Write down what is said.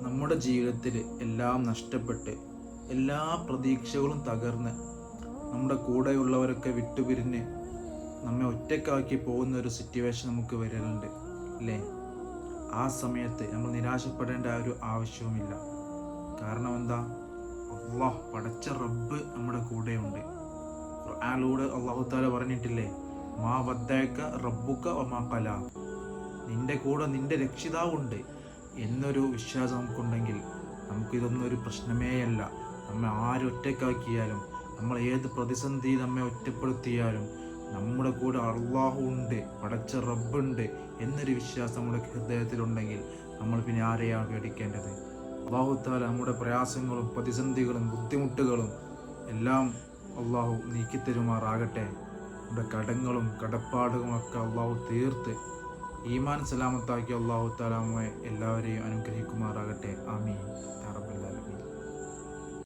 നമ്മുടെ ജീവിതത്തിൽ എല്ലാം നഷ്ടപ്പെട്ട് എല്ലാ പ്രതീക്ഷകളും തകർന്ന് നമ്മുടെ കൂടെയുള്ളവരൊക്കെ വിട്ടുപിരിഞ്ഞ് നമ്മെ ഒറ്റക്കാക്കി പോകുന്ന ഒരു സിറ്റുവേഷൻ നമുക്ക് വരലുണ്ട് അല്ലേ? ആ സമയത്ത് നമ്മൾ നിരാശപ്പെടേണ്ട ഒരു ആവശ്യവുമില്ല. കാരണം എന്താ? അള്ളാഹ് പടച്ച റബ്ബ് നമ്മുടെ കൂടെയുണ്ട്. ഖുർആനിലൂടെ അല്ലാഹു തആല പറഞ്ഞിട്ടില്ലേ, മാ വദ്ദഅക റബ്ബുക വമാ ഖലാ, നിന്റെ കൂടെ നിന്റെ രക്ഷിതാവുണ്ട് എന്നൊരു വിശ്വാസം നമുക്കുണ്ടെങ്കിൽ നമുക്കിതൊന്നും ഒരു പ്രശ്നമേയല്ല. നമ്മെ ആരൊറ്റക്കാക്കിയാലും, നമ്മൾ ഏത് പ്രതിസന്ധി നമ്മെ ഒറ്റപ്പെടുത്തിയാലും നമ്മുടെ കൂടെ അള്ളാഹു ഉണ്ട്, പടച്ച റബ്ബുണ്ട് എന്നൊരു വിശ്വാസം നമ്മുടെ ഹൃദയത്തിലുണ്ടെങ്കിൽ നമ്മൾ പിന്നെ ആരെയാണ് പേടിക്കേണ്ടത്? അള്ളാഹു തആല നമ്മുടെ പ്രയാസങ്ങളും പ്രതിസന്ധികളും ബുദ്ധിമുട്ടുകളും എല്ലാം അള്ളാഹു നീക്കിത്തരുമാറാകട്ടെ. നമ്മുടെ കടങ്ങളും കടപ്പാടുകളൊക്കെ അള്ളാഹു തീർത്ത് ഈമാൻ സലാമത്താക്കി അള്ളാഹു തആല എല്ലാവരെയും അനുഗ്രഹിക്കുമാറാകട്ടെ. ആമീൻ.